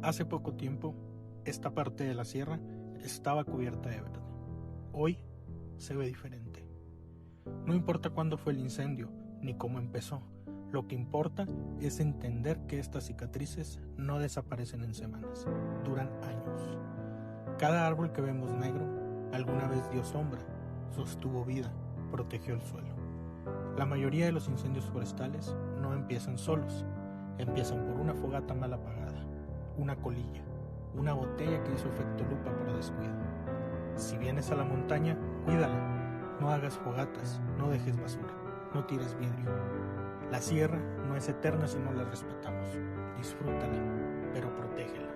Hace poco tiempo, esta parte de la sierra estaba cubierta de verde. Hoy se ve diferente. No importa cuándo fue el incendio, ni cómo empezó. Lo que importa es entender que estas cicatrices no desaparecen en semanas, duran años. Cada árbol que vemos negro alguna vez dio sombra, sostuvo vida, protegió el suelo. La mayoría de los incendios forestales no empiezan solos, empiezan por una fogata mal apagada, una colilla, una botella que hizo efecto lupa por descuido. Si vienes a la montaña, cuídala, no hagas fogatas, no dejes basura, no tires vidrio. La sierra no es eterna si no la respetamos. Disfrútala, pero protégela.